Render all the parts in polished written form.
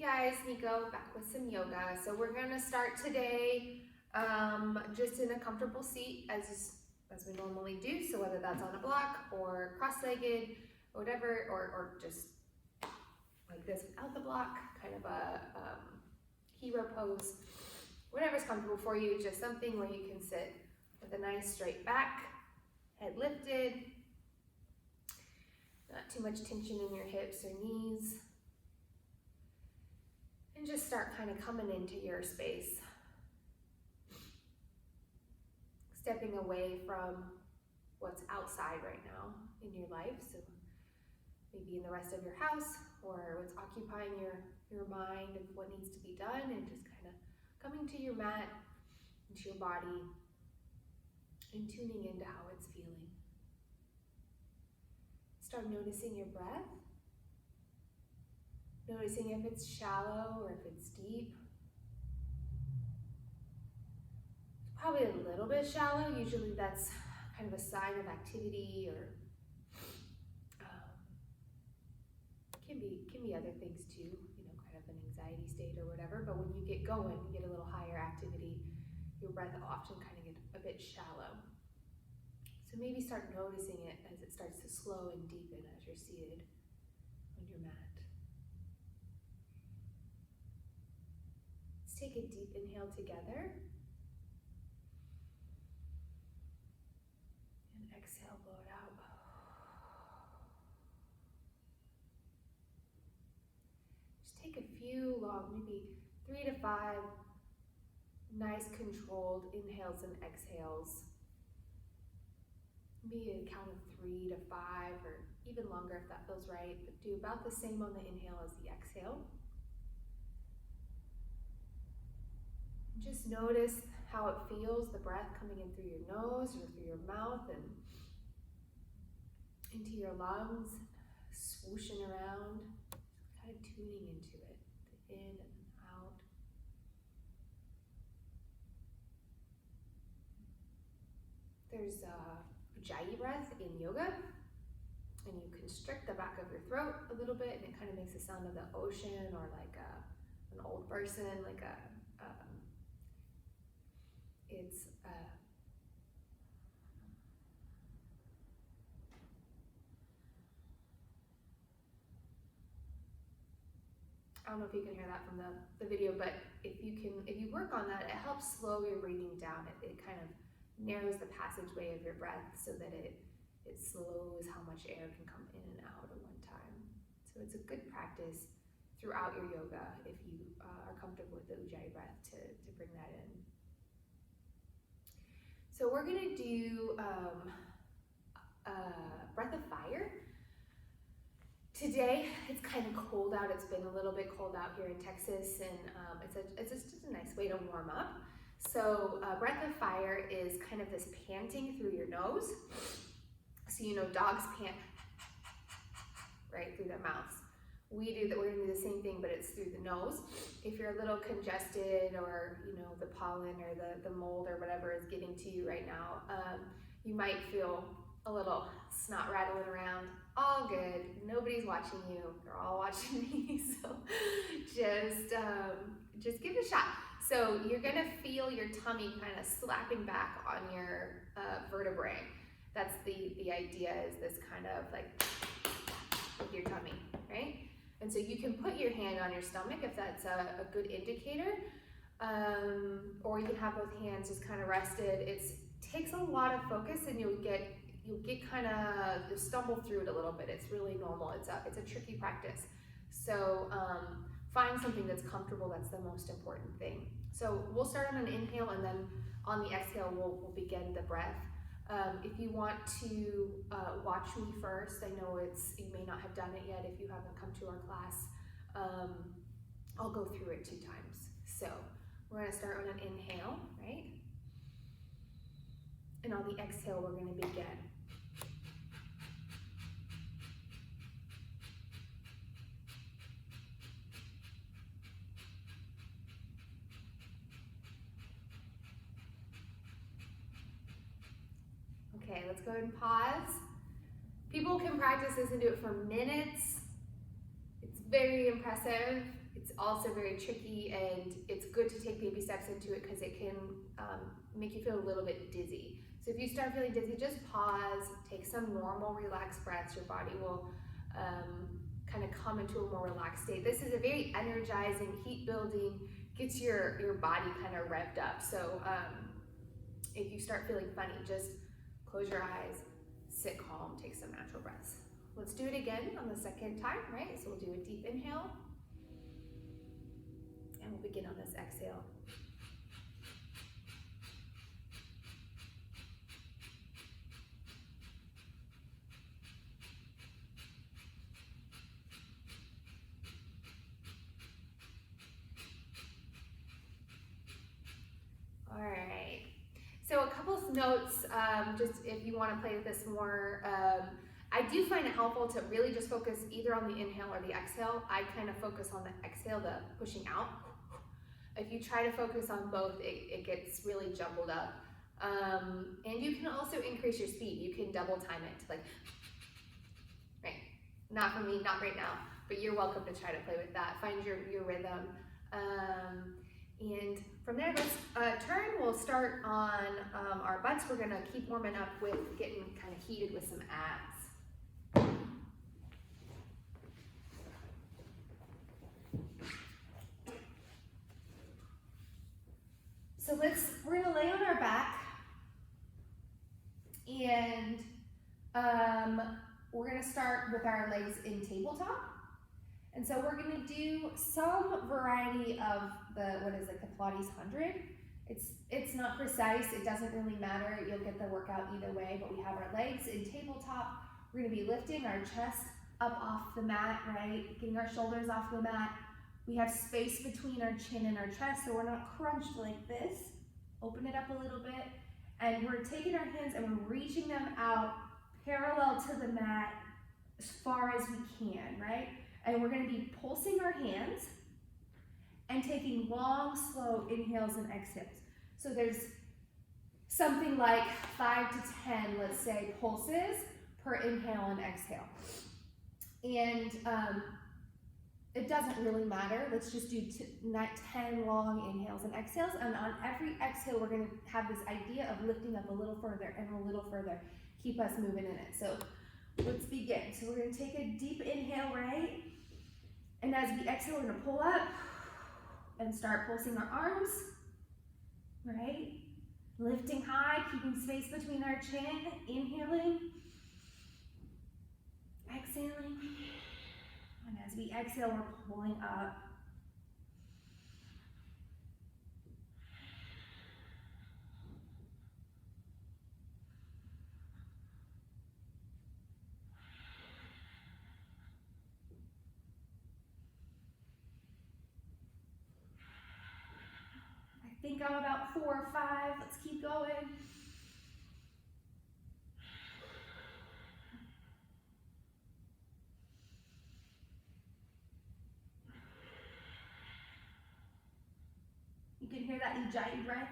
Guys, Nico back with some yoga. So we're gonna start today just in a comfortable seat as we normally do. So whether that's on a block or cross-legged or whatever, or just like this without the block, kind of a hero pose, whatever's comfortable for you, just something where you can sit with a nice straight back, head lifted, not too much tension in your hips or knees. And just start kind of coming into your space. Stepping away from what's outside right now in your life. So maybe in the rest of your house or what's occupying your mind of what needs to be done, and just kind of coming to your mat, into your body, and tuning into how it's feeling. Start noticing your breath. Noticing if it's shallow or if it's deep. It's probably a little bit shallow. Usually that's kind of a sign of activity, or can be other things too, kind of an anxiety state or whatever. But when you get going, you get a little higher activity, your breath often kind of get a bit shallow. So maybe start noticing it as it starts to slow and deepen as you're seated on your mat. Take a deep inhale together. And exhale, blow it out. Just take a few long, maybe 3 to 5 nice controlled inhales and exhales. Maybe a count of 3 to 5 or even longer if that feels right, but do about the same on the inhale as the exhale. Just notice how it feels, the breath coming in through your nose or through your mouth and into your lungs, swooshing around, kind of tuning into it, the in and out. There's a ujjayi breath in yoga, and you constrict the back of your throat a little bit, and it kind of makes the sound of the ocean, or like an old person, like it's I don't know if you can hear that from the video, but if you work on that, it helps slow your breathing down. It kind of narrows the passageway of your breath so that it slows how much air can come in and out at one time. So it's a good practice throughout your yoga if you are comfortable with the ujjayi breath to bring that in. So we're gonna do breath of fire. Today, it's kind of cold out. It's been a little bit cold out here in Texas, and it's just a nice way to warm up. So breath of fire is kind of this panting through your nose. So dogs pant right through their mouths. We're gonna do the same thing, but it's through the nose. If you're a little congested, or the pollen or the mold or whatever is getting to you right now, you might feel a little snot rattling around. All good, nobody's watching you, they're all watching me, so just give it a shot. So you're gonna feel your tummy kind of slapping back on your vertebrae. That's the idea, is this kind of like with your tummy, right? And so you can put your hand on your stomach if that's a good indicator, or you can have both hands just kind of rested. It takes a lot of focus, and you'll get kind of stumble through it a little bit. It's really normal. It's a tricky practice. So find something that's comfortable. That's the most important thing. So we'll start on an inhale, and then on the exhale we'll begin the breath. If you want to watch me first, I know you may not have done it yet if you haven't come to our class. I'll go through it 2 times. So we're going to start on an inhale, right? And on the exhale, we're going to begin. Okay, let's go ahead and pause. People can practice this and do it for minutes. It's very impressive. It's also very tricky, and it's good to take baby steps into it because it can make you feel a little bit dizzy. So if you start feeling dizzy, just pause, take some normal relaxed breaths. Your body will kind of come into a more relaxed state. This is a very energizing, heat building, gets your body kind of revved up. So if you start feeling funny, just close your eyes, sit calm, take some natural breaths. Let's do it again on the second time, right? So we'll do a deep inhale, and we'll begin on this exhale. All right. So a couple of notes, just if you want to play with this more. I do find it helpful to really just focus either on the inhale or the exhale. I kind of focus on the exhale, the pushing out. If you try to focus on both, it gets really jumbled up. And you can also increase your speed. You can double time it to like, right? Not for me, not right now, but you're welcome to try to play with that. Find your rhythm. And from there, let's turn. We'll start on our butts. We're gonna keep warming up with getting kind of heated with some abs. So we're gonna lay on our back, and we're gonna start with our legs in tabletop. And so we're gonna do some variety of the Pilates 100. It's not precise, it doesn't really matter. You'll get the workout either way, but we have our legs in tabletop. We're gonna be lifting our chest up off the mat, right? Getting our shoulders off the mat. We have space between our chin and our chest, so we're not crunched like this. Open it up a little bit. And we're taking our hands and we're reaching them out parallel to the mat as far as we can, right? And we're gonna be pulsing our hands and taking long, slow inhales and exhales. So there's something like 5 to 10, let's say, pulses per inhale and exhale. And it doesn't really matter. Let's just do 10 long inhales and exhales. And on every exhale, we're gonna have this idea of lifting up a little further and a little further. Keep us moving in it. So let's begin. So we're gonna take a deep inhale, right? And as we exhale, we're gonna pull up and start pulsing our arms, right? Lifting high, keeping space between our chin, inhaling, exhaling. And as we exhale, we're pulling up. I think I'm about 4 or 5. Let's keep going. You can hear that ujjayi breath.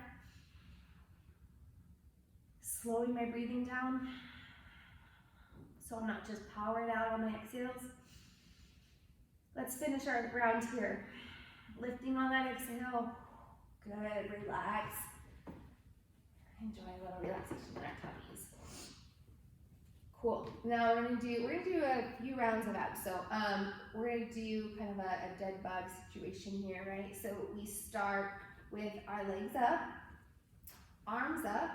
Slowing my breathing down so I'm not just powering out on my exhales. Let's finish our round here. Lifting on that exhale. Good, relax. Enjoy a little relaxation in our tummies. Cool. Now we're gonna do a few rounds of abs. So we're gonna do kind of a dead bug situation here, right? So we start with our legs up, arms up,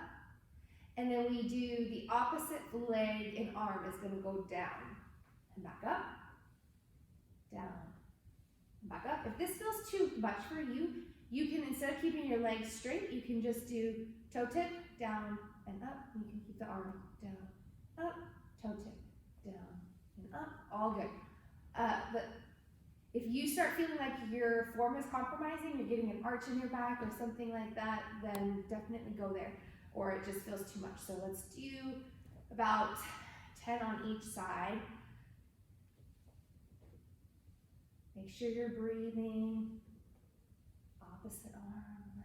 and then we do the opposite leg and arm is gonna go down and back up, down, and back up. If this feels too much for you, you can, instead of keeping your legs straight, you can just do toe tip, down, and up. And you can keep the arm down, up, toe tip, down, and up. All good. But if you start feeling like your form is compromising, you're getting an arch in your back or something like that, then definitely go there. Or it just feels too much. So let's do about 10 on each side. Make sure you're breathing. Opposite arm,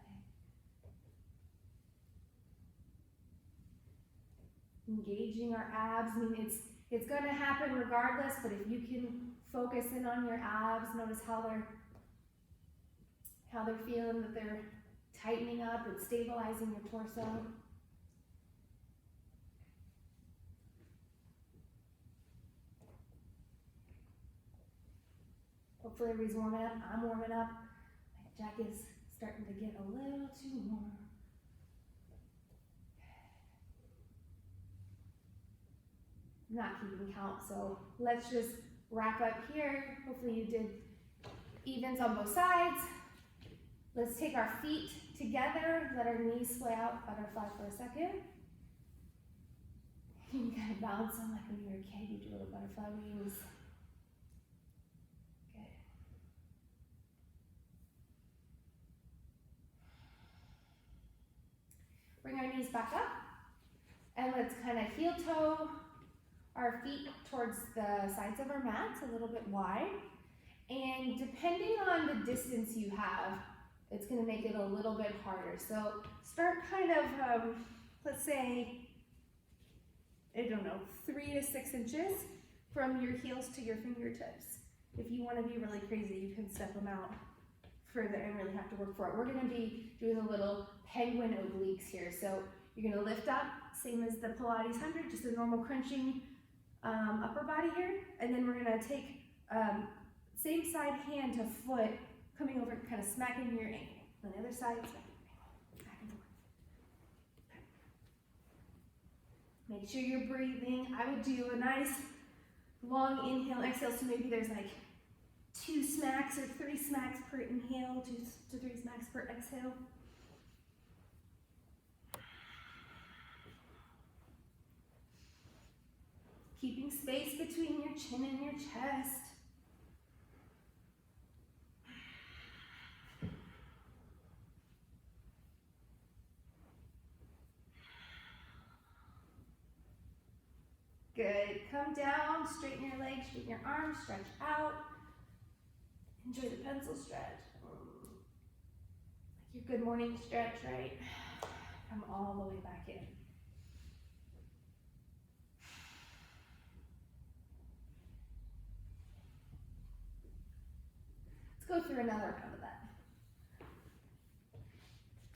leg. Engaging our abs. I mean, it's going to happen regardless, but if you can focus in on your abs, notice how they're how they're feeling, that they're tightening up and stabilizing your torso. Hopefully everybody's warming up. I'm warming up. My jack is starting to get a little too warm. I'm not keeping count, so let's just wrap up here. Hopefully you did evens on both sides. Let's take our feet together, let our knees sway out, butterfly for a second. You can kind of bounce on like when you were a kid, you do little butterfly wings. Good. Bring our knees back up, and let's kind of heel toe our feet towards the sides of our mats, a little bit wide. And depending on the distance you have, it's going to make it a little bit harder. So start kind of, let's say, I don't know, 3 to 6 inches from your heels to your fingertips. If you want to be really crazy, you can step them out further and really have to work for it. We're going to be doing a little penguin obliques here. So you're going to lift up, same as the Pilates 100, just a normal crunching upper body here. And then we're going to take same side hand to foot, coming over, kind of smacking your ankle. On the other side, smacking your ankle, back and forth. Make sure you're breathing. I would do a nice long inhale, exhale, so maybe there's like 2 smacks or 3 smacks per inhale, 2 to 3 smacks per exhale. Keeping space between your chin and your chest. Good. Come down, straighten your legs, straighten your arms, stretch out. Enjoy the pencil stretch. Like your good morning stretch, right? Come all the way back in. Let's go through another round of that.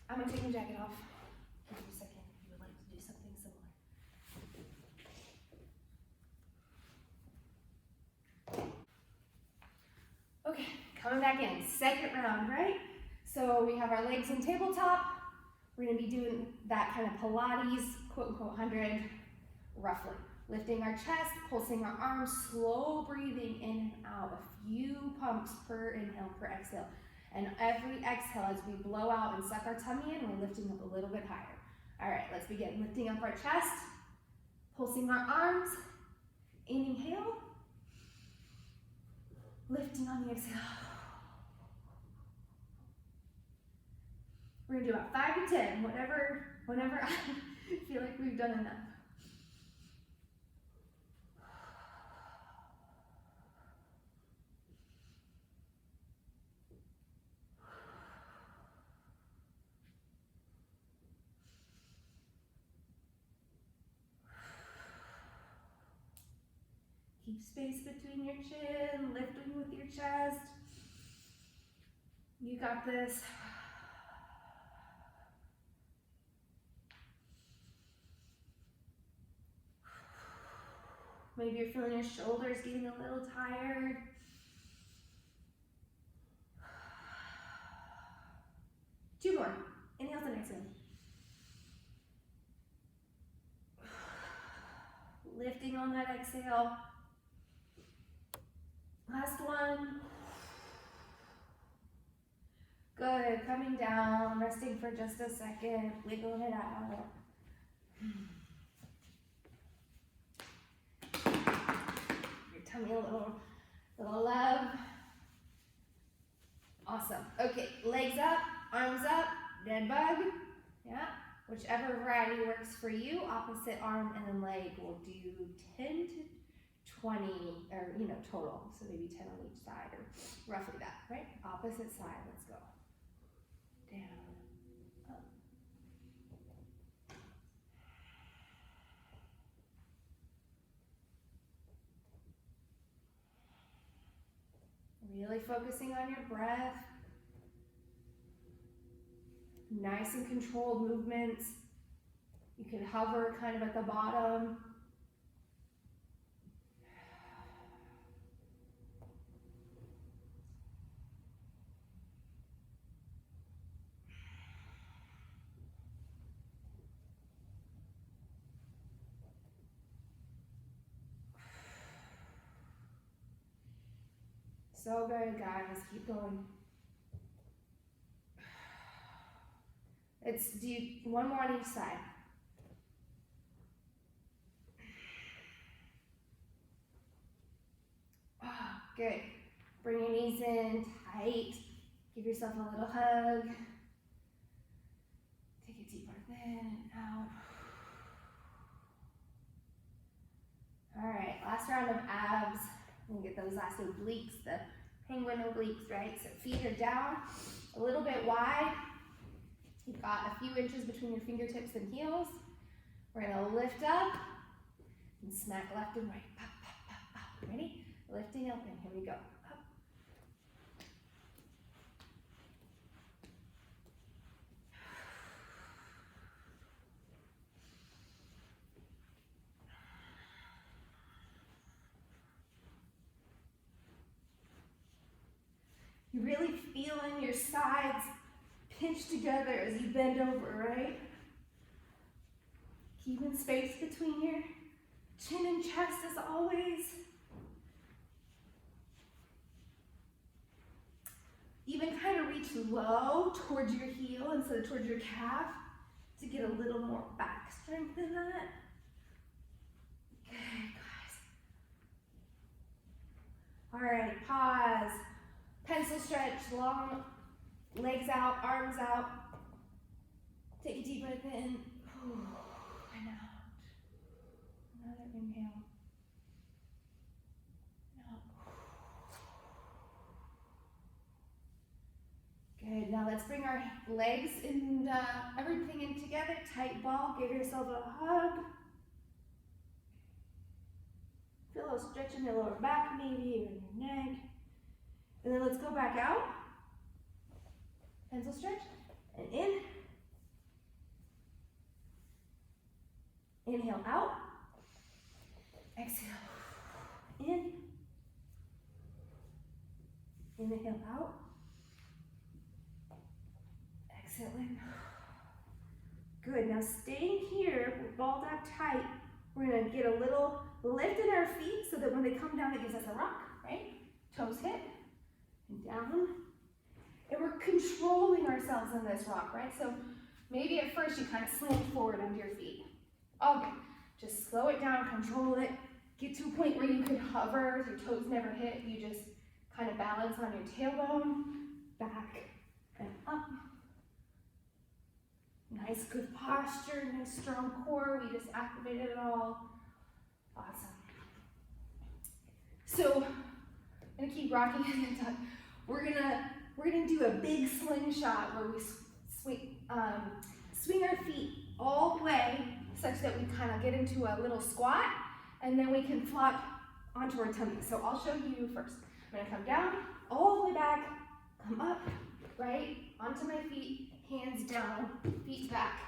I'm going to take my jacket off. Give me a second if you would like to do something similar. Okay, coming back in, second round, right? So we have our legs in tabletop. We're going to be doing that kind of Pilates, quote unquote 100, roughly. Lifting our chest, pulsing our arms, slow breathing in and out, a few pumps per inhale, per exhale. And every exhale, as we blow out and suck our tummy in, we're lifting up a little bit higher. All right, let's begin. Lifting up our chest, pulsing our arms, inhale, lifting on the exhale. We're gonna do about 5 to 10, whenever I feel like we've done enough. Keep space between your chin, lifting with your chest. You got this. Maybe you're feeling your shoulders getting a little tired. Two more. Inhale and exhale. Lifting on that exhale. Last one. Good. Coming down, resting for just a second, wiggling it out. Your tummy a little love. Awesome. Okay, legs up, arms up, dead bug. Yeah, whichever variety works for you. Opposite arm and then leg. We'll do 10 to 20, or total. So maybe 10 on each side, or roughly that, right? Opposite side. Let's go. Down, up. Really focusing on your breath. Nice and controlled movements. You can hover kind of at the bottom. So good, guys. Keep going. Let's do one more on each side. Oh, good. Bring your knees in tight. Give yourself a little hug. Take a deep breath in and out. All right, last round of abs. And get those last obliques, the penguin obliques, right? So feet are down, a little bit wide. You've got a few inches between your fingertips and heels. We're gonna lift up and smack left and right. Pop, pop, pop, pop. Ready? Lifting up, and here we go. Up. You really feeling your sides pinch together as you bend over, right? Keeping space between your chin and chest as always. Even kind of reach low towards your heel instead of towards your calf to get a little more back strength in that. Good, guys. All right, pause. Pencil stretch, long legs out, arms out. Take a deep breath in and out. Another inhale. Out. Good, now let's bring our legs and everything in together. Tight ball, give yourself a hug. Feel a little stretch in your lower back maybe, or your neck. And then let's go back out. Pencil stretch, and in. Inhale out. Exhale. In. Inhale out. Exhale in. Good, now staying here, we're balled up tight. We're gonna get a little lift in our feet so that when they come down, it gives us a rock, right? Toes hit. And down, and we're controlling ourselves in this rock, right? So maybe at first you kind of slant forward under your feet. All good. Just slow it down, control it. Get to a point where you can hover, your toes never hit. You just kind of balance on your tailbone, back and up. Nice, good posture, nice, strong core. We just activated it all. Awesome. So I'm gonna keep rocking and tuck. We're gonna do a big slingshot where we swing our feet all the way such that we kind of get into a little squat, and then we can flop onto our tummy. So I'll show you first. I'm gonna come down, all the way back, come up, right, onto my feet, hands down, feet back,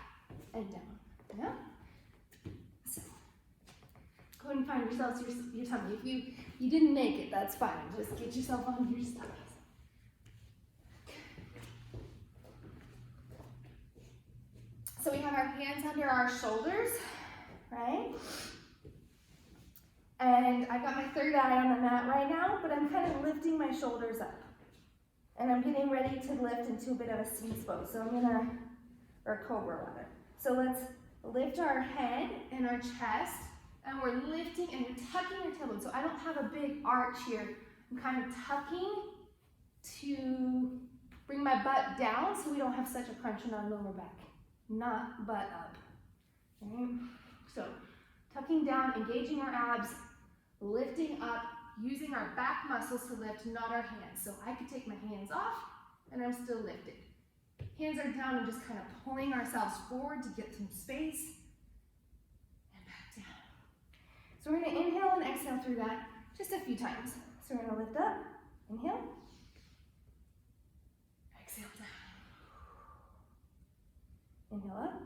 and down. Yeah? So go ahead and find yourselves your tummy. If you didn't make it, that's fine. Just get yourself on your stomach. So we have our hands under our shoulders, right? And I've got my third eye on the mat right now, but I'm kind of lifting my shoulders up. And I'm getting ready to lift into a bit of a seat pose. So or a cobra rather. So let's lift our head and our chest, and we're lifting and we're tucking our tailbone. So I don't have a big arch here. I'm kind of tucking to bring my butt down so we don't have such a crunch in our lower back. Not butt up. Okay? So tucking down, engaging our abs, lifting up, using our back muscles to lift, not our hands. So I could take my hands off and I'm still lifted. Hands are down and just kind of pulling ourselves forward to get some space and back down. So we're going to inhale and exhale through that just a few times. So we're going to lift up, inhale, exhale down. Inhale up.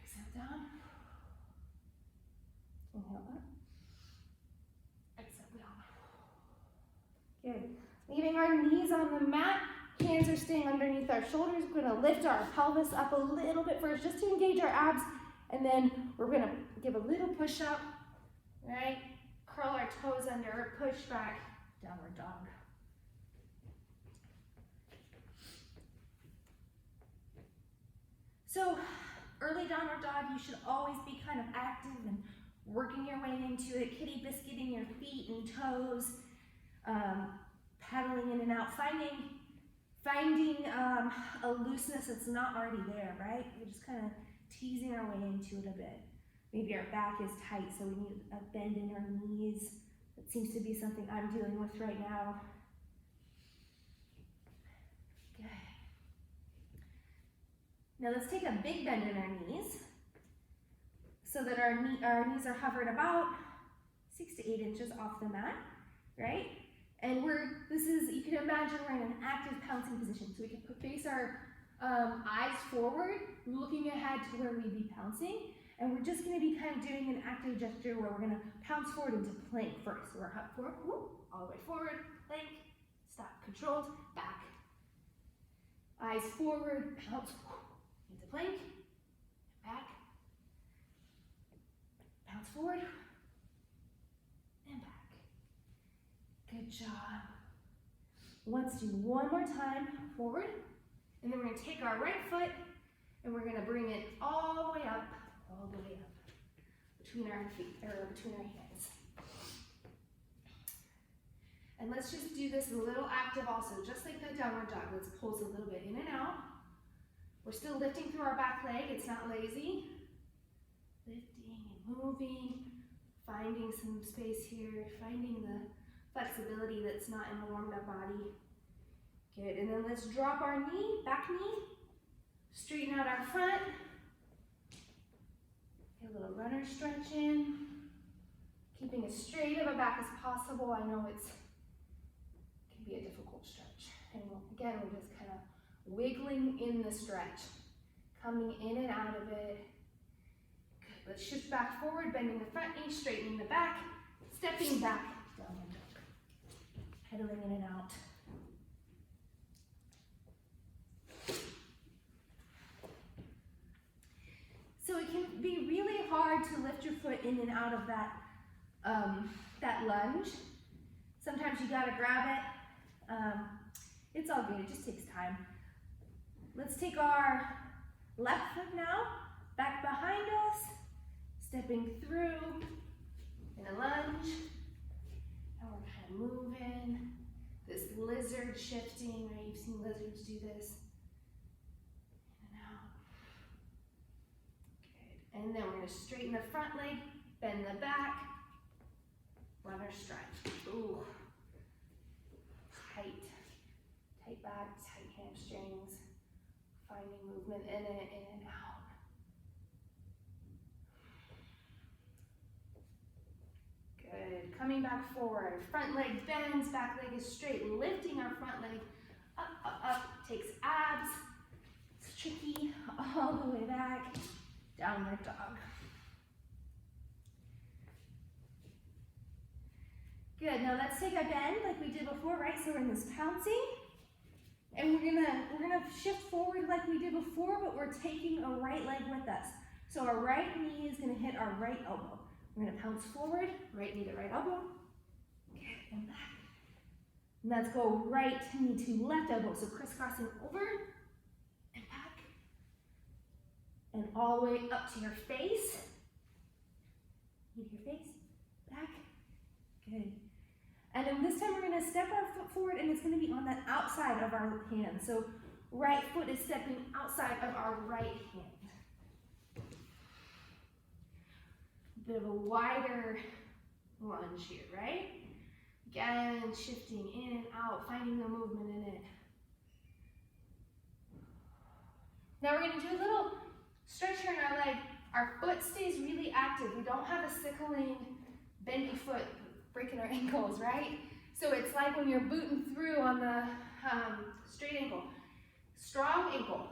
Exhale down. Inhale up. Exhale down. Good. Leaving our knees on the mat. Hands are staying underneath our shoulders. We're going to lift our pelvis up a little bit first just to engage our abs. And then we're going to give a little push up, right? Curl our toes under, push back, downward dog. So early downward dog, you should always be kind of active and working your way into it, kitty biscuiting your feet and toes, paddling in and out, finding a looseness that's not already there, right? We're just kind of teasing our way into it a bit. Maybe our back is tight, so we need a bend in our knees. That seems to be something I'm dealing with right now. Good. Now let's take a big bend in our knees so that our knees are hovered about 6 to 8 inches off the mat, right? And you can imagine we're in an active pouncing position. So we can face our eyes forward, looking ahead to where we'd be pouncing. And we're just gonna be kind of doing an active gesture where we're gonna pounce forward into plank first. So we're up forward, whoop, all the way forward, plank, stop, controlled, back. Eyes forward, pounce, whoop, into plank, back, bounce forward, and back. Good job. Let's do one more time, forward, and then we're gonna take our right foot and we're gonna bring it all the way up, between our feet, or between our hands. And let's just do this a little active also, just like the downward dog. Let's pulse a little bit in and out. We're still lifting through our back leg, it's not lazy. Lifting and moving, finding some space here, finding the flexibility that's not in the warmed up body. Good, and then let's drop our knee, back knee, straighten out our front. Get a little runner stretch in, keeping as straight of a back as possible. I know it can be a difficult stretch. And again, we're just kind of wiggling in the stretch, coming in and out of it. Good. Let's shift back forward, bending the front knee, straightening the back, stepping back, downward dog, pedaling in and out. So it can be really hard to lift your foot in and out of that lunge. Sometimes you gotta grab it. It's all good, it just takes time. Let's take our left foot now, back behind us, stepping through in a lunge. And we're kind of moving, this lizard shifting, right? You've seen lizards do this. And then we're going to straighten the front leg, bend the back, runner stretch. Ooh, tight back, tight hamstrings, finding movement in it, in and out. Good, coming back forward, front leg bends, back leg is straight, lifting our front leg up, up, up, takes abs, it's tricky, all the way back. Downward dog. Good, now let's take a bend like we did before, right? So we're in this pouncing, and we're gonna shift forward like we did before, but we're taking a right leg with us. So our right knee is gonna hit our right elbow. We're gonna pounce forward, right knee to right elbow, and back. And let's go right knee to left elbow, so crisscrossing over, and all the way up to your face. Knee to your face, back, good. And then this time we're gonna step our foot forward and it's gonna be on the outside of our hand. So right foot is stepping outside of our right hand. A bit of a wider lunge here, right? Again, shifting in and out, finding the movement in it. Now we're gonna do a little stretch here in our leg. Our foot stays really active. We don't have a sickling, bendy foot, breaking our ankles, right? So it's like when you're booting through on the straight ankle. Strong ankle,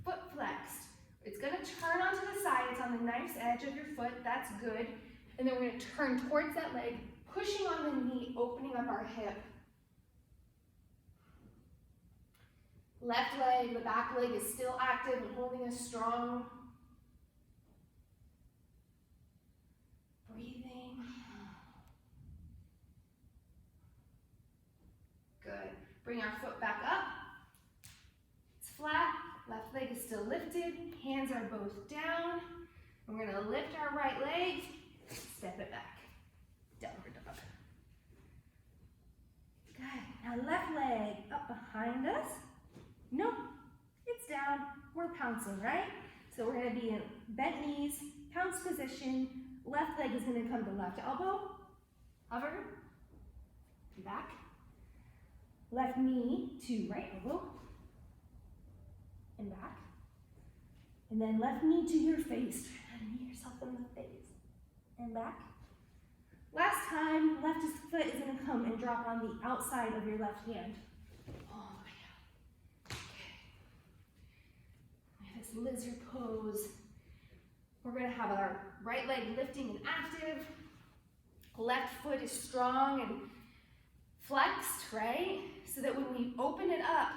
foot flexed. It's gonna turn onto the side, it's on the knife's edge of your foot, that's good. And then we're gonna turn towards that leg, pushing on the knee, opening up our hip. Left leg, the back leg is still active and holding us strong. Breathing. Good. Bring our foot back up. It's flat. Left leg is still lifted. Hands are both down. We're going to lift our right leg, step it back. Downward dog. Good. Now left leg up behind us. Nope. It's down. We're pouncing, right? So we're going to be in bent knees, pounce position. Left leg is going to come to left elbow. Hover. Back. Left knee to right elbow. And back. And then left knee to your face. Try to knee yourself in the face. And back. Last time, left foot is going to come and drop on the outside of your left hand. Oh my God. Okay. This lizard pose. We're going to have our right leg lifting and active. Left foot is strong and flexed, right? So that when we open it up,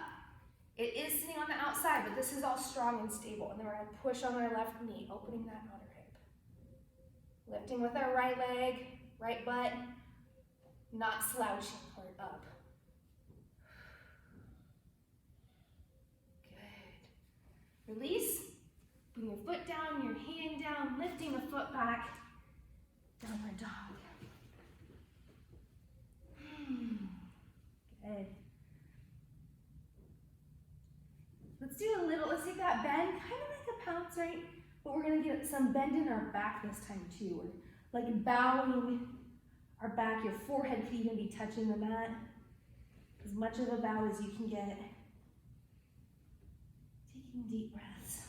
it is sitting on the outside, but this is all strong and stable. And then we're going to push on our left knee, opening that outer hip. Lifting with our right leg, right butt, not slouching, heart up. Good. Release. Bring your foot down, your hand down, lifting the foot back. Downward dog. Good. Let's take that bend, kind of like a pounce, right? But we're gonna get some bend in our back this time too. We're like bowing our back, your forehead could even be touching the mat. As much of a bow as you can get. Taking deep breaths.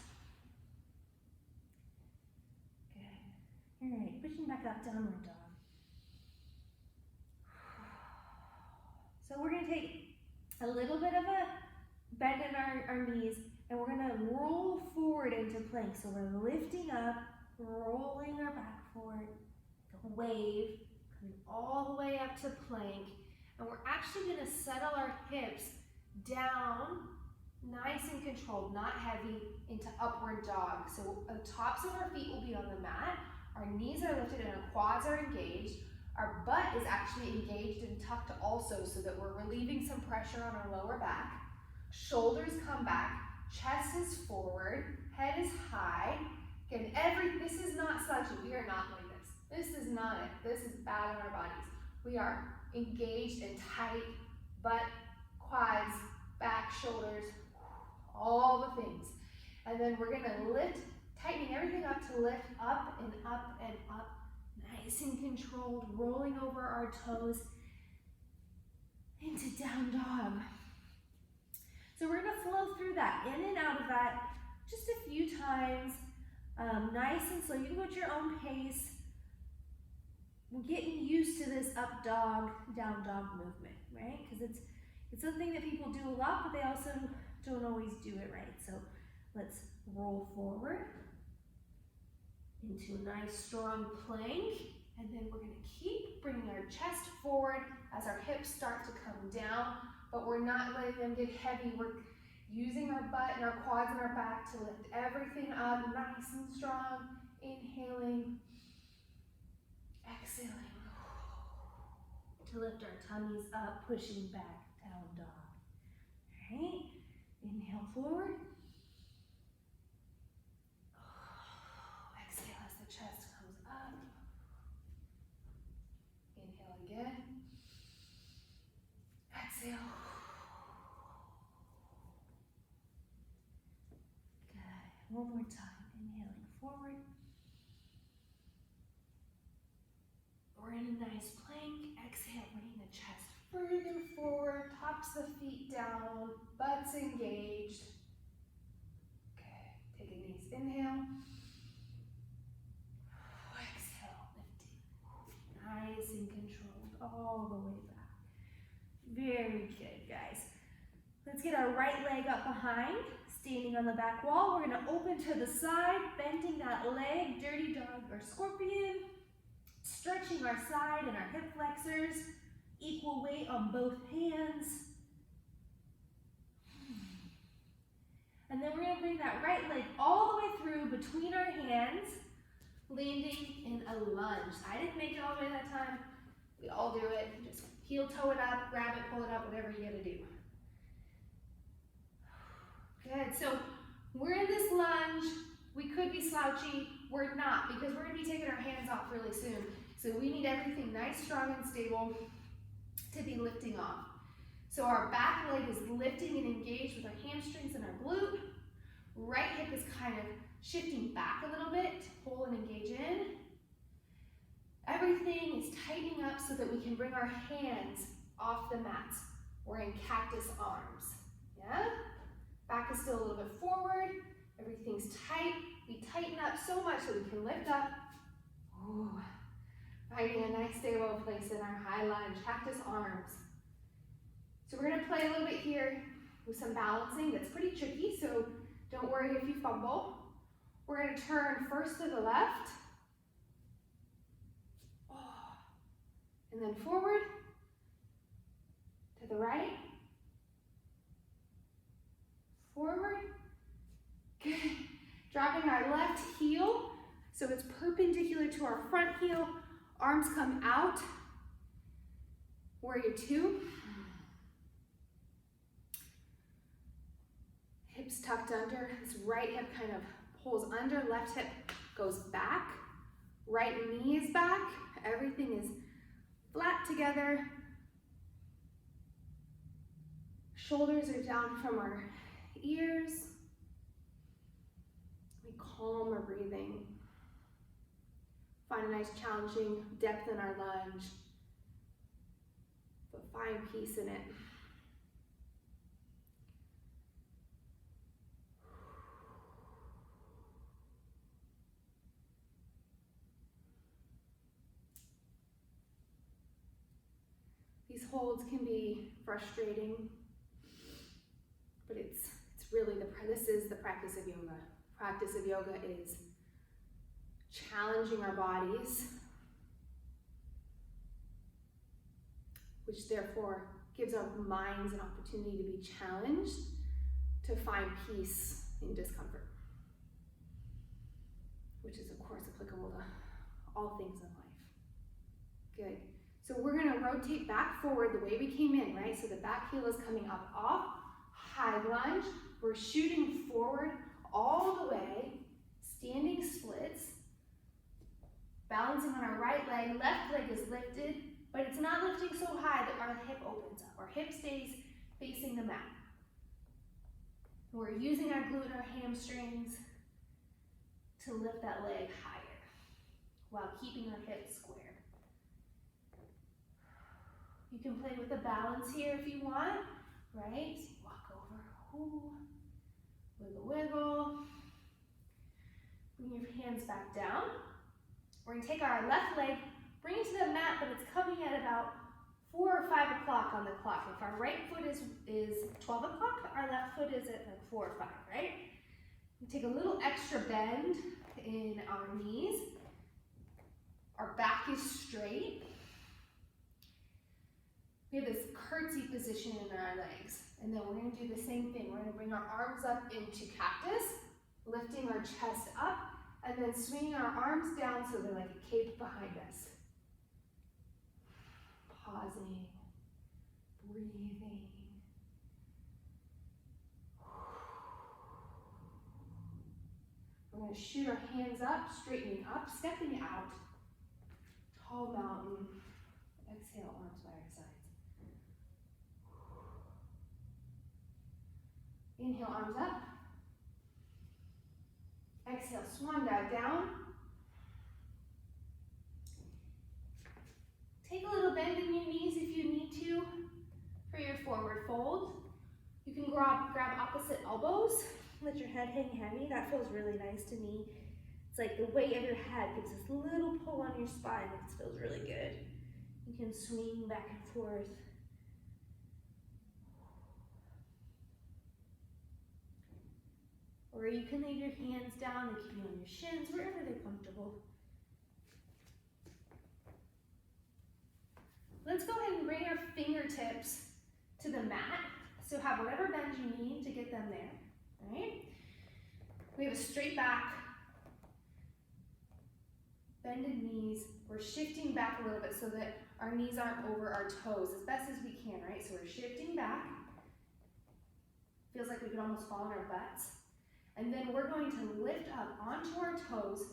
Good. All right, pushing back up, downward dog. So we're gonna take a little bit of a bend in our knees, and we're gonna roll forward into plank. So we're lifting up, rolling our back forward, wave, coming all the way up to plank, and we're actually gonna settle our hips down, nice and controlled, not heavy, into upward dog. So the tops of our feet will be on the mat, our knees are lifted and our quads are engaged. Our butt is actually engaged and tucked also so that we're relieving some pressure on our lower back. Shoulders come back, chest is forward, head is high. Again, this is not slouching. We are not like this. This is not it. This is bad on our bodies. We are engaged and tight, butt, quads, back, shoulders, all the things. And then we're gonna lift, tightening everything up to lift up and up and up. Nice and controlled, rolling over our toes into down dog. So we're gonna flow through that, in and out of that, just a few times, nice and slow. You can go at your own pace. We're getting used to this up dog, down dog movement, right? Because it's something that people do a lot, but they also don't always do it right. So let's roll forward into a nice strong plank, and then we're going to keep bringing our chest forward as our hips start to come down, but we're not letting them get heavy. We're using our butt and our quads and our back to lift everything up nice and strong. Inhaling, exhaling to lift our tummies up, pushing back, down dog. All right, inhale forward. Chest comes up. Inhale again. Exhale. Good. One more time. Inhaling forward. We're in a nice plank. Exhale, bringing the chest further forward. Tops the feet down. Butts engaged. Okay. Take a nice inhale. Nice and controlled all the way back. Very good, guys. Let's get our right leg up behind. Standing on the back wall, we're gonna open to the side, bending that leg, dirty dog or scorpion, stretching our side and our hip flexors, equal weight on both hands. And then we're gonna bring that right leg all the way through between our hands, landing in a lunge. I didn't make it all the way that time. We all do it. Just heel toe it up, grab it, pull it up, whatever you gotta do. Good, so we're in this lunge. We could be slouchy, we're not, because we're gonna be taking our hands off really soon. So we need everything nice, strong, and stable to be lifting off. So our back leg is lifting and engaged with our hamstrings and our glute. Right hip is kind of shifting back a little bit to pull and engage in. Everything is tightening up so that we can bring our hands off the mat. We're in cactus arms, yeah? Back is still a little bit forward. Everything's tight. We tighten up so much that we can lift up. Ooh. Finding a nice stable place in our high lunge, cactus arms. So we're gonna play a little bit here with some balancing that's pretty tricky, so don't worry if you fumble. We're gonna turn first to the left, and then forward, to the right, forward, good. Dropping our left heel, so it's perpendicular to our front heel, arms come out, warrior two. Hips tucked under, this right hip kind of pulls under, left hip goes back, right knee is back, everything is flat together. Shoulders are down from our ears. We calm our breathing. Find a nice challenging depth in our lunge, but find peace in it. These holds can be frustrating, but it's really this is the practice of yoga. Practice of yoga is challenging our bodies, which therefore gives our minds an opportunity to be challenged, to find peace in discomfort, which is of course applicable to all things in life. Good. So we're gonna rotate back forward the way we came in, right? So the back heel is coming up off, high lunge. We're shooting forward all the way, standing splits, balancing on our right leg. Left leg is lifted, but it's not lifting so high that our hip opens up. Our hip stays facing the mat. We're using our glute and our hamstrings to lift that leg higher while keeping our hips square. You can play with the balance here if you want, right? So you walk over, ooh, wiggle, wiggle. Bring your hands back down. We're gonna take our left leg, bring it to the mat, but it's coming at about 4 or 5 o'clock on the clock. If our right foot is 12 o'clock, our left foot is at like 4 or 5, right? We take a little extra bend in our knees. Our back is straight. We have this curtsy position in our legs. And then we're gonna do the same thing. We're gonna bring our arms up into cactus, lifting our chest up, and then swinging our arms down so they're like a cape behind us. Pausing, breathing. We're gonna shoot our hands up, straightening up, stepping out. Tall mountain. Exhale, arms by our sides. Inhale, arms up. Exhale, swan dive down. Take a little bend in your knees if you need to for your forward fold. You can grab opposite elbows. Let your head hang heavy. That feels really nice to me. It's like the weight of your head gives this little pull on your spine. It feels really good. You can swing back and forth. Or you can leave your hands down, they can be on your shins, wherever they're comfortable. Let's go ahead and bring our fingertips to the mat. So have whatever bend you need to get them there, all right? We have a straight back, bended knees. We're shifting back a little bit so that our knees aren't over our toes as best as we can, right? So we're shifting back. Feels like we could almost fall on our butts. And then we're going to lift up onto our toes,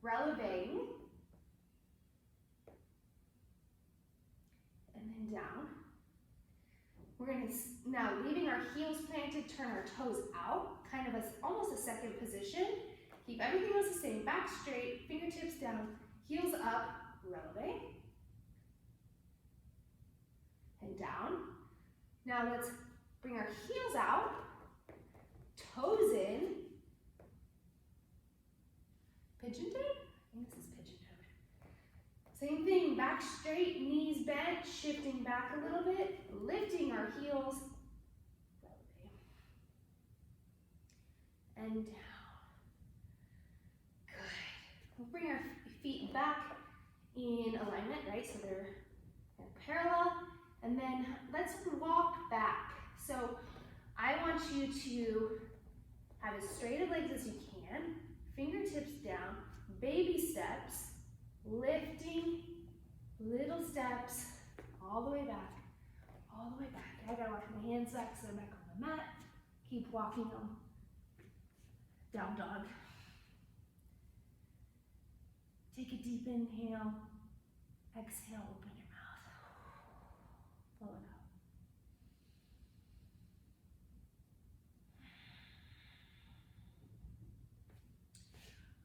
relevating, and then down. We're going to, now leaving our heels planted, turn our toes out, kind of as almost a second position. Keep everything else the same, back straight, fingertips down, heels up, releve, and down. Now let's bring our heels out, toes in, pigeon toed? I think this is pigeon toed. Same thing, back straight, knees bent, shifting back a little bit, lifting our heels, and down. Good. We'll bring our feet back in alignment, right? So they're parallel. And then let's walk back. So I want you to have as straight of legs as you can, fingertips down, baby steps, lifting, little steps, all the way back, all the way back. I gotta walk my hands back so they're back on the mat. Keep walking them. Down dog. Take a deep inhale. Exhale, open your mouth. Blow it out.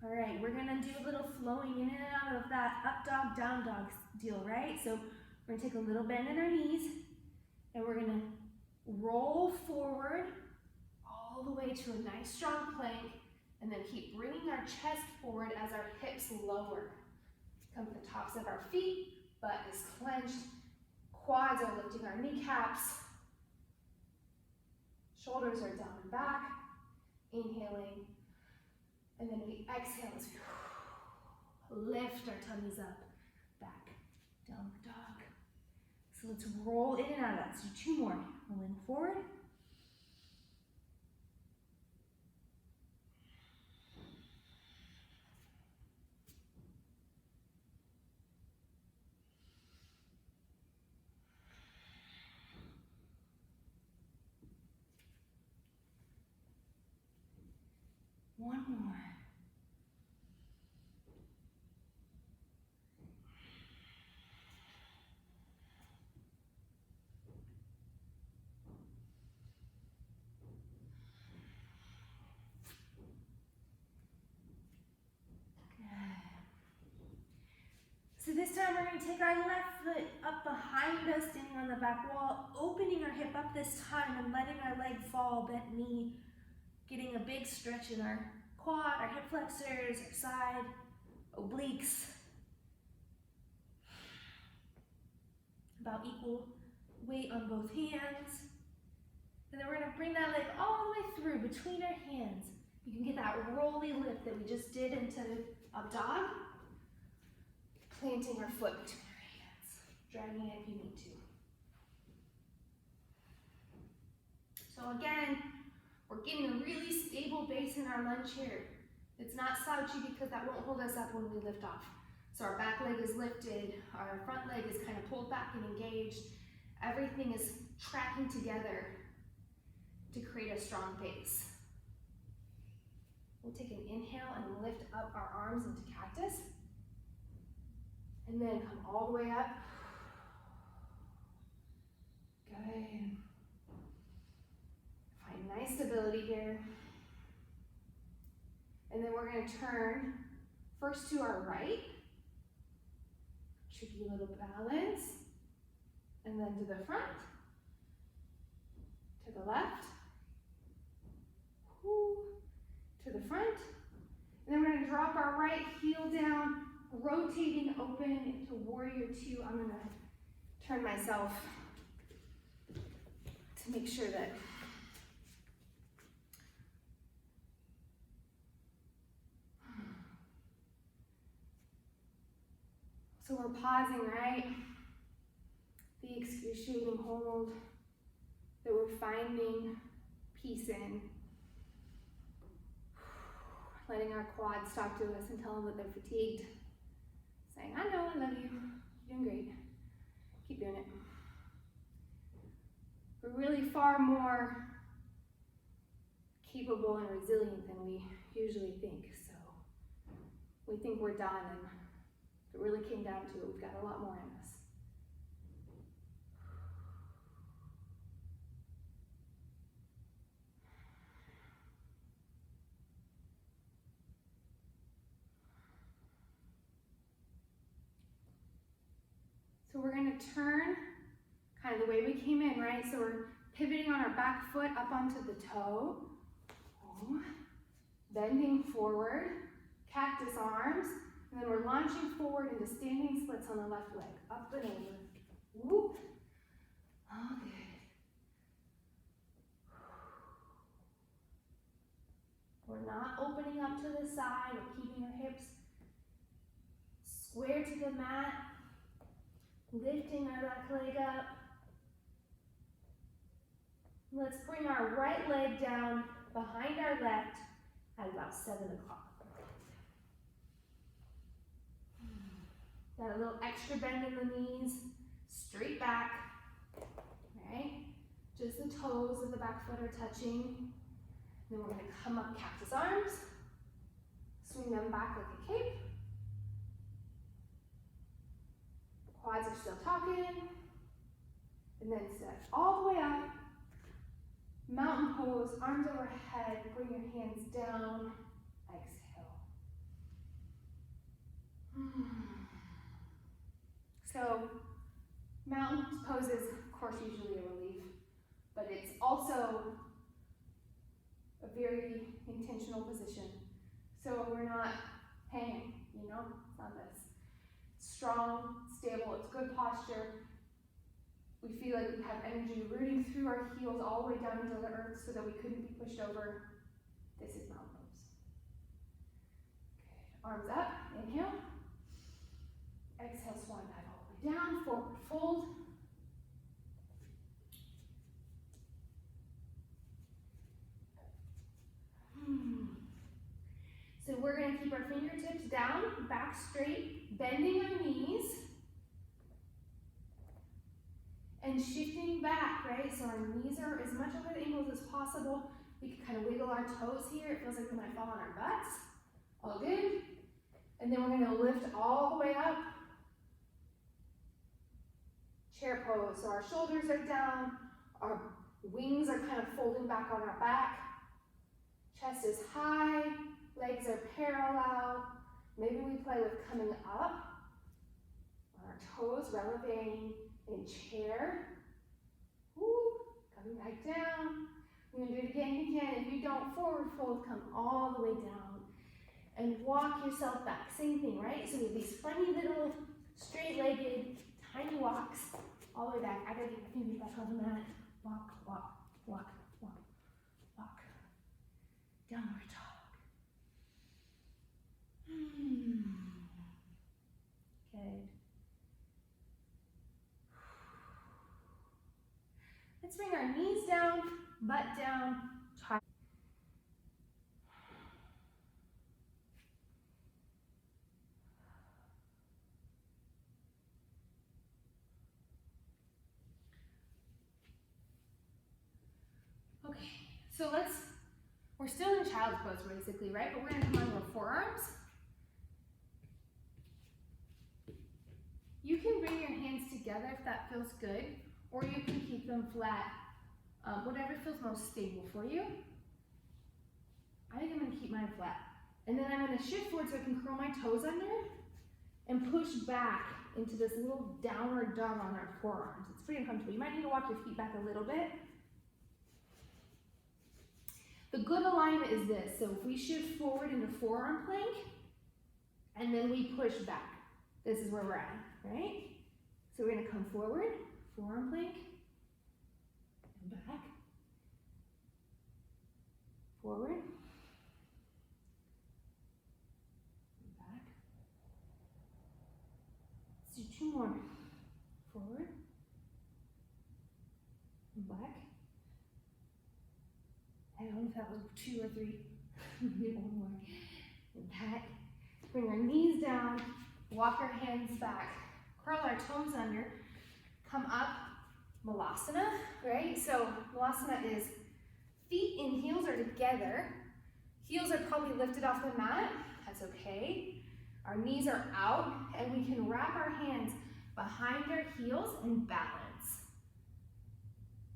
All right, we're gonna do a little flowing in and out of that up dog, down dog deal, right? So we're gonna take a little bend in our knees and we're gonna roll forward all the way to a nice strong plank and then keep bringing our chest forward as our hips lower. Come to the tops of our feet, butt is clenched, quads are lifting our kneecaps, shoulders are down and back, inhaling, and then we exhale as we lift our tummies up, back, downward dog. So let's roll in and out of that. So 2 more, rolling forward. One more. So this time we're going to take our left foot up behind us, standing on the back wall, opening our hip up this time and letting our leg fall, bent knee, getting a big stretch in our quad, our hip flexors, our side, obliques. About equal weight on both hands. And then we're going to bring that leg all the way through between our hands. You can get that rolly lift that we just did into up dog. Planting our foot between our hands, dragging it if you need to. So again, we're getting a really stable base in our lunge here. It's not slouchy because that won't hold us up when we lift off. So our back leg is lifted, our front leg is kind of pulled back and engaged. Everything is tracking together to create a strong base. We'll take an inhale and lift up our arms into cactus. And then come all the way up. Good. Find nice stability here. And then we're going to turn first to our right. Tricky little balance. And then to the front. To the left. Woo. To the front. And then we're going to drop our right heel down, rotating open into warrior 2. I'm going to turn myself to make sure that So we're pausing, right? The excruciating hold that we're finding peace in. Letting our quads talk to us and tell them that they're fatigued. Saying, I know, I love you. You're doing great. Keep doing it. We're really far more capable and resilient than we usually think. So we think we're done, and if it really came down to it, we've got a lot more in us. So we're going to turn kind of the way we came in, right? So we're pivoting on our back foot up onto the toe. Bending forward, cactus arms, and then we're launching forward into standing splits on the left leg. Up and over. Whoop. All good. We're not opening up to the side. We're keeping our hips square to the mat. Lifting our left leg up. Let's bring our right leg down behind our left at about 7 o'clock. Got a little extra bend in the knees, straight back, right? Just the toes of the back foot are touching. Then we're gonna come up cactus arms, swing them back like a cape. Quads are still talking. And then step all the way up. Mountain pose, arms overhead, bring your hands down, exhale. So, mountain pose is, of course, usually a relief, but it's also a very intentional position. So we're not hanging, you know, it's not this. It's strong, stable, it's good posture. We feel like we have energy rooting through our heels all the way down into the earth so that we couldn't be pushed over. This is mountain pose. Good. Arms up, inhale. Exhale, swan dive all the way down, forward fold. So we're going to keep our fingertips down, back straight, bending our knees. And shifting back, right? So our knees are as much over the ankles as possible. We can kind of wiggle our toes here. It feels like we might fall on our butts. All good. And then we're going to lift all the way up. Chair pose. So our shoulders are down. Our wings are kind of folding back on our back. Chest is high. Legs are parallel. Maybe we play with coming up on our toes, relevating in chair. Woo, coming back down. We're going to do it again and again. If you don't forward fold, come all the way down. And walk yourself back. Same thing, right? So we have these funny little straight-legged, tiny walks all the way back. I gotta get my fingers back on the mat. Walk, walk, walk, walk, walk. Downward dog. Good. Let's bring our knees down, butt down. Okay, so we're still in child's pose basically, right? But we're gonna come onto our forearms. You can bring your hands together if that feels good, or you can keep them flat, whatever feels most stable for you. I think I'm gonna keep mine flat. And then I'm gonna shift forward so I can curl my toes under and push back into this little downward dog on our forearms. It's pretty uncomfortable. You might need to walk your feet back a little bit. The good alignment is this. So if we shift forward into forearm plank, and then we push back. This is where we're at, right? So we're gonna come forward, forearm plank, and back, forward, and back, more. Forward. And back. I don't know if that was 2 or 3. One more. And back. Bring our knees down. Walk our hands back. Curl our toes under. Come up. Malasana, right? So Malasana is feet and heels are together. Heels are probably lifted off the mat. That's okay. Our knees are out, and we can wrap our hands behind our heels and balance.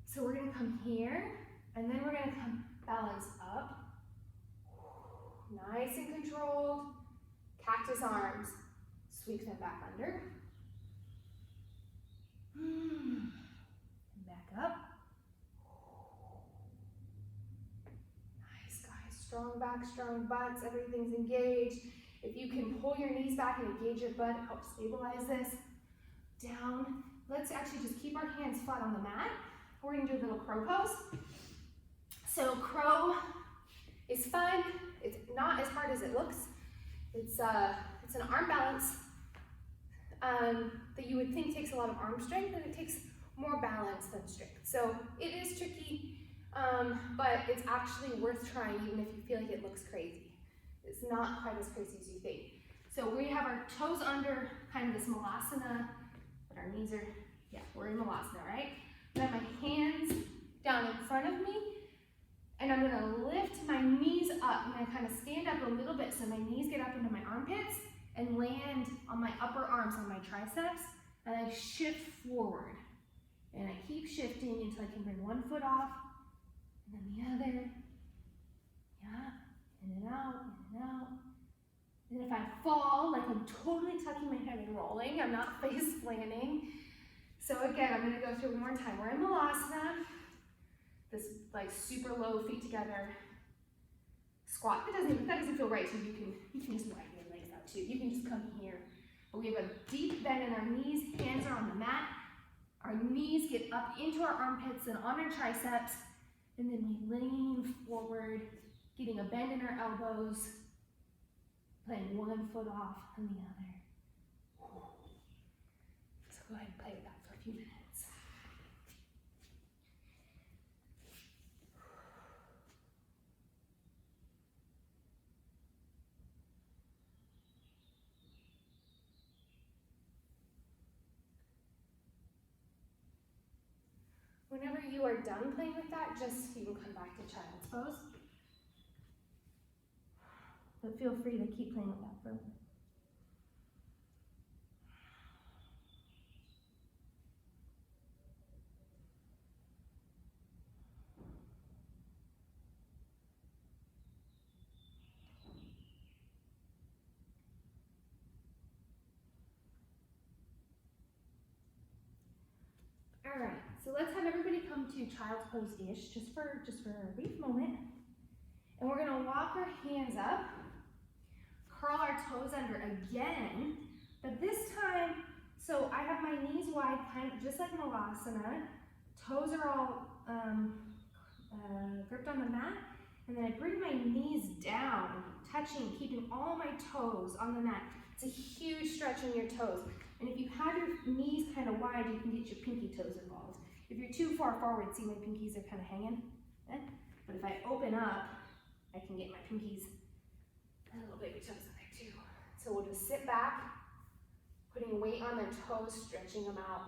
So we're gonna come here, and then we're gonna come balance up. Nice and controlled. Cactus arms. Sweep them back under. And back up. Nice, guys. Strong back, strong butts. Everything's engaged. If you can pull your knees back and engage your butt, help stabilize this. Down. Let's actually just keep our hands flat on the mat. We're gonna do a little crow pose. So crow is fun. It's not as hard as it looks. It's an arm balance that you would think takes a lot of arm strength, and it takes more balance than strength. So it is tricky, but it's actually worth trying even if you feel like it looks crazy. It's not quite as crazy as you think. So we have our toes under kind of this Malasana, but our knees are, yeah, we're in Malasana, right? I have my hands down in front of me, and I'm gonna lift my knees up. I'm gonna kind of stand up a little bit so my knees get up into my armpits and land on my upper arms, on my triceps, and I shift forward. And I keep shifting until I can bring one foot off, and then the other. Yeah, in and out, in and out. And if I fall, like I'm totally tucking my head and rolling, I'm not face planting. So again, I'm gonna go through one more time. We're in Malasana, this like super low feet together squat. That doesn't feel right, so you can just widen your legs out too. You can just come here. But we have a deep bend in our knees, hands are on the mat. Our knees get up into our armpits and on our triceps, and then we lean forward, getting a bend in our elbows, playing one foot off and the other. So go ahead and play with that for a few minutes. Whenever you are done playing with that, you can come back to child's pose. But feel free to keep playing with that for a minute. All right, so let's have everybody come to child's pose-ish, just for a brief moment. And we're gonna walk our hands up, curl our toes under again, but this time, so I have my knees wide, kind of just like Malasana. Toes are all gripped on the mat, and then I bring my knees down, touching, keeping all my toes on the mat. It's a huge stretch in your toes. And if you have your knees kind of wide, you can get your pinky toes involved. If you're too far forward, see my pinkies are kind of hanging? But if I open up, I can get my pinkies and little baby toes in there too. So we'll just sit back, putting weight on their toes, stretching them out.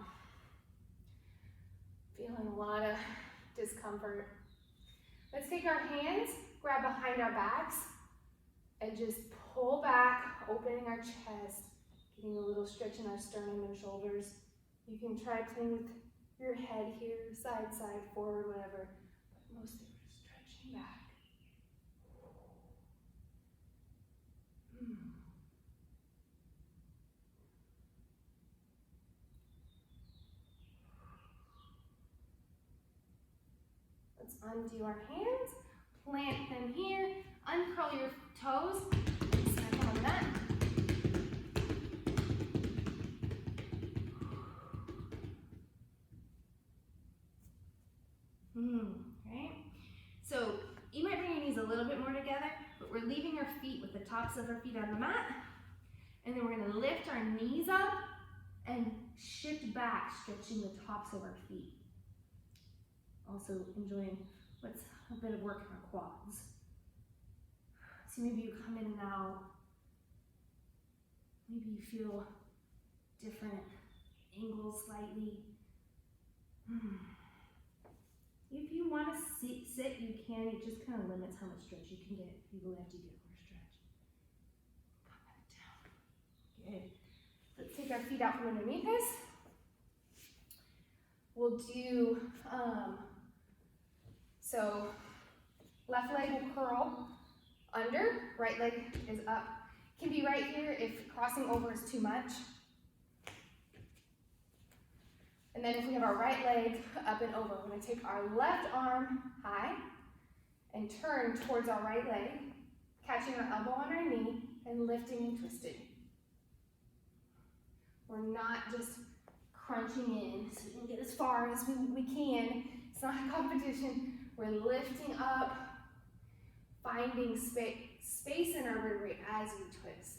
Feeling a lot of discomfort. Let's take our hands, grab behind our backs, and just pull back, opening our chest, getting a little stretch in our sternum and shoulders. You can try playing with your head here, side, forward, whatever. But mostly we're stretching back. Let's undo our hands, plant them here, uncurl your toes, snap them on the mat. Right? So you might bring your knees a little bit more together, but we're leaving our feet with the tops of our feet on the mat. And then we're gonna lift our knees up and shift back, stretching the tops of our feet. Also enjoying what's a bit of work in our quads. So maybe you come in and out. Maybe you feel different angles slightly. If you want to sit, you can. It just kind of limits how much stretch you can get. If you left, you get more stretch. Come back down. Good. Let's take our feet out from underneath us. We'll do, so left leg will curl under, right leg is up. Can be right here if crossing over is too much. And then if we have our right leg up and over, we're going to take our left arm high and turn towards our right leg, catching our elbow on our knee and lifting and twisting. We're not just crunching in so we can get as far as we can. It's not a competition. We're lifting up, finding space in our vertebrae as we twist.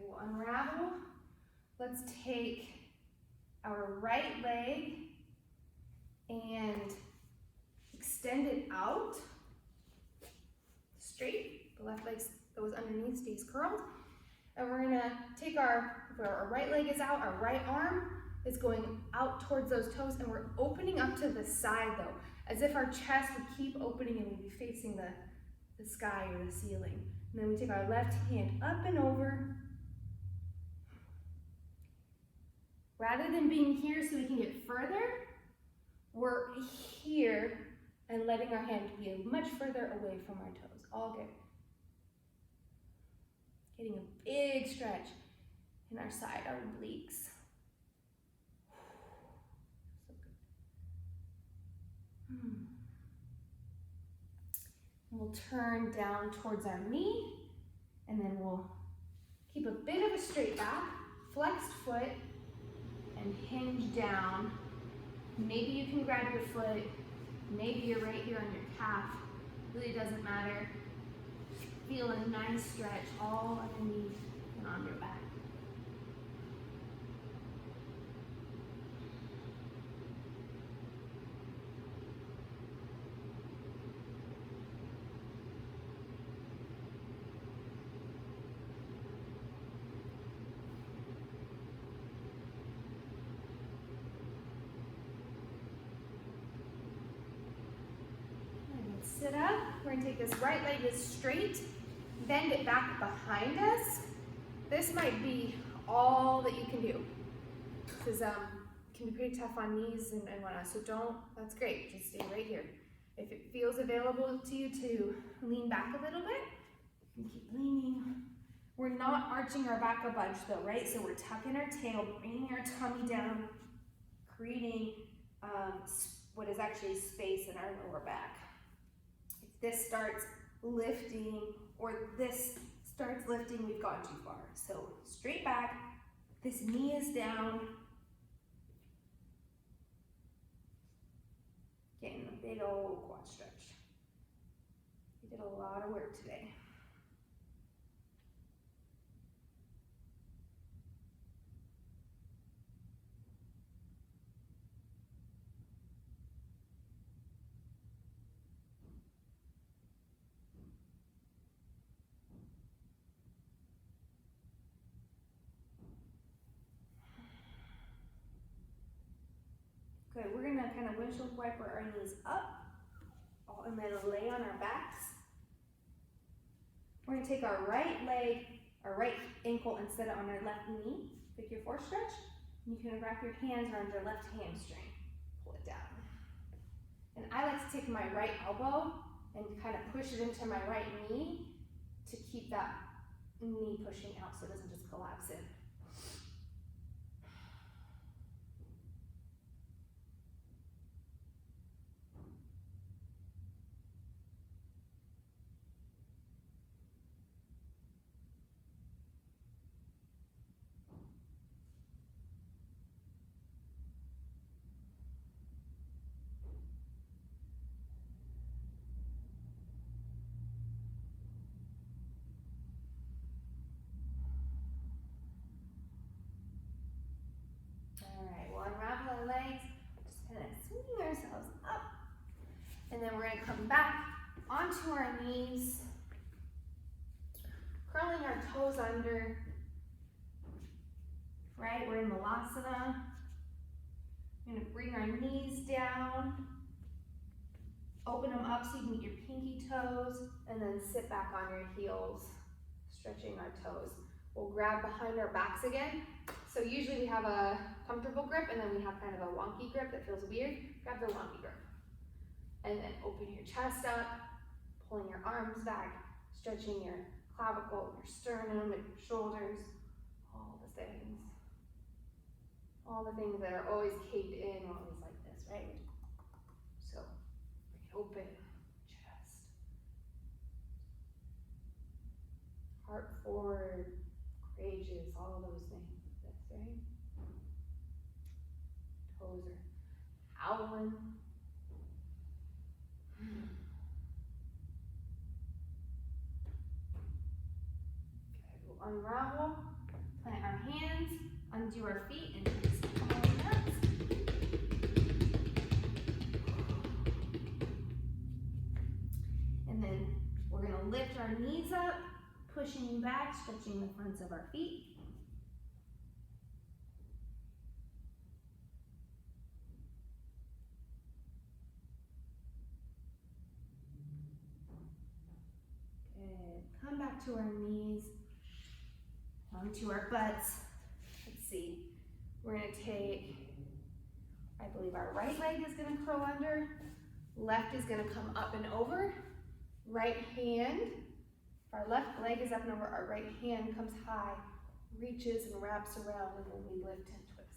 We'll unravel. Let's take our right leg and extend it out straight. The left leg goes underneath, stays curled. And we're gonna take our right leg is out, our right arm is going out towards those toes, and we're opening up to the side though, as if our chest would keep opening and we'd be facing the sky or the ceiling. And then we take our left hand up and over. Rather than being here so we can get further, we're here and letting our hand be much further away from our toes. All good. Getting a big stretch in our side, our obliques. So good. We'll turn down towards our knee, and then we'll keep a bit of a straight back, flexed foot, and hinge down. Maybe you can grab your foot, maybe you're right here on your calf, really doesn't matter. Feel a nice stretch all underneath and on your back. Sit up. We're going to take this right leg is straight, bend it back behind us. This might be all that you can do, because can be pretty tough on knees and whatnot, so that's great, just stay right here. If it feels available to you to lean back a little bit, you can keep leaning. We're not arching our back a bunch though, right? So we're tucking our tail, bringing our tummy down, creating what is actually space in our lower back. This starts lifting, or this starts lifting, we've gone too far. So straight back, this knee is down. Getting a big old quad stretch. We did a lot of work today. Good, we're gonna kind of windshield wiper our knees up and then lay on our backs. We're gonna take our right leg, our right ankle, and set it on our left knee. Pick your fourth stretch. You can wrap your hands around your left hamstring. Pull it down. And I like to take my right elbow and kind of push it into my right knee to keep that knee pushing out so it doesn't just collapse in. onto our knees, curling our toes under, right? We're in Malasana. We're gonna bring our knees down, open them up so you can get your pinky toes, and then sit back on your heels, stretching our toes. We'll grab behind our backs again. So usually we have a comfortable grip and then we have kind of a wonky grip that feels weird. Grab the wonky grip. And then open your chest up, pulling your arms back, stretching your clavicle, your sternum, and your shoulders, all the things. All the things that are always caved in, always like this, right? So, open chest. Heart forward, courageous, all those things like this, right? Toes are howling. Okay, we'll unravel, plant our hands, undo our feet, and just come on nuts. And then we're gonna lift our knees up, pushing back, stretching the fronts of our feet. Good. Come back to our knees, onto our butts. Let's see. We're gonna take, I believe our right leg is gonna curl under, left is gonna come up and over, right hand, if our left leg is up and over, our right hand comes high, reaches and wraps around, and then we lift and twist.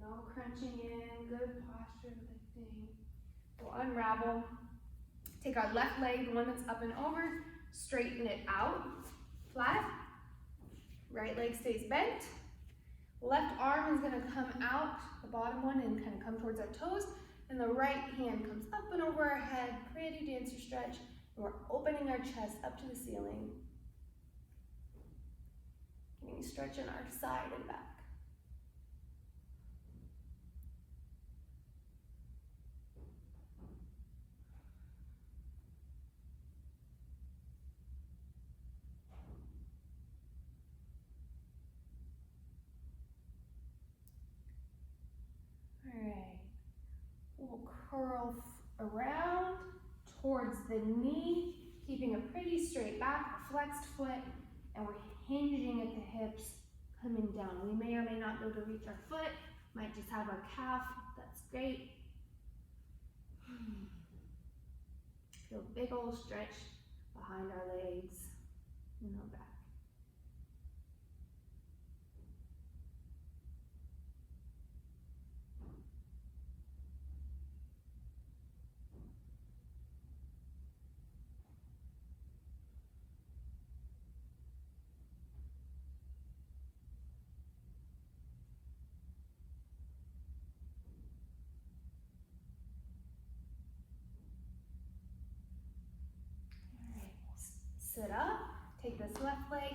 No crunching in, good posture, lifting. We'll unravel. Take our left leg, the one that's up and over, straighten it out, flat. Right leg stays bent. Left arm is gonna come out, the bottom one, and kind of come towards our toes. And the right hand comes up and over our head, pretty dancer stretch. And we're opening our chest up to the ceiling. Getting a stretch in our side and back. Alright, we'll curl around towards the knee, keeping a pretty straight back, flexed foot, and we're hinging at the hips, coming down. We may or may not be able to reach our foot, might just have our calf, that's great. Feel a big old stretch behind our legs and our back. Sit up, take this left leg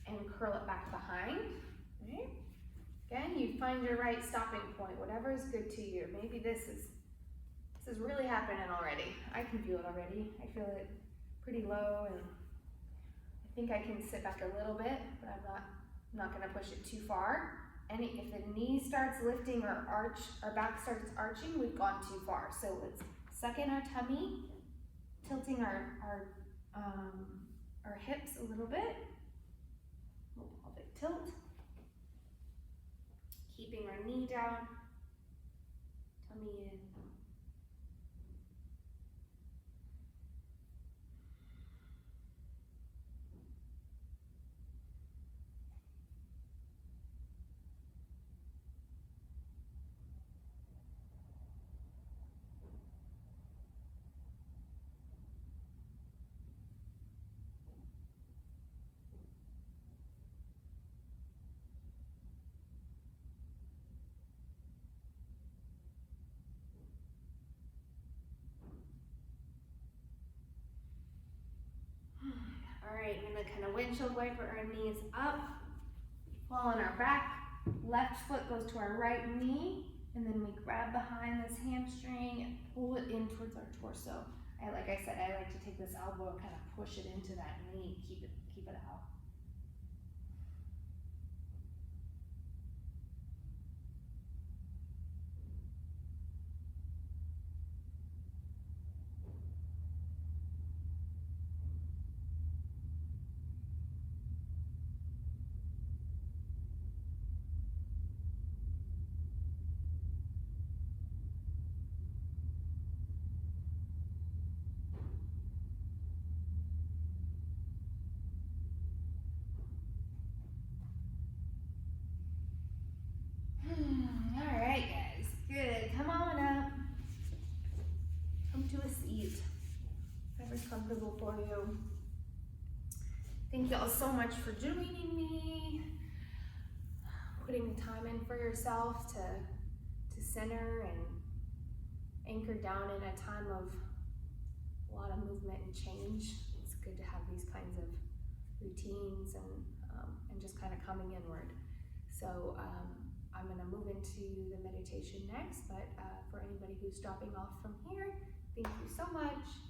and curl it back behind. Right? Again, you find your right stopping point, whatever is good to you. Maybe this is really happening already. I can feel it already. I feel it pretty low, and I think I can sit back a little bit, but I'm not gonna push it too far. And if the knee starts lifting or our back starts arching, we've gone too far. So let's suck in our tummy, tilting our hips a little bit, little pelvic tilt, keeping our knee down, tummy in. kind of windshield wiper our knees up, fall on our back, left foot goes to our right knee, and then we grab behind this hamstring and pull it in towards our torso. Like I said, I like to take this elbow and kind of push it into that knee, keep it out. All right, guys, good. Come on up. Come to a seat. Whatever's comfortable for you. Thank y'all so much for joining me. Putting the time in for yourself to center and anchor down in a time of a lot of movement and change. It's good to have these kinds of routines and just kind of coming inward. So I'm going to move into the meditation next, but for anybody who's dropping off from here, thank you so much.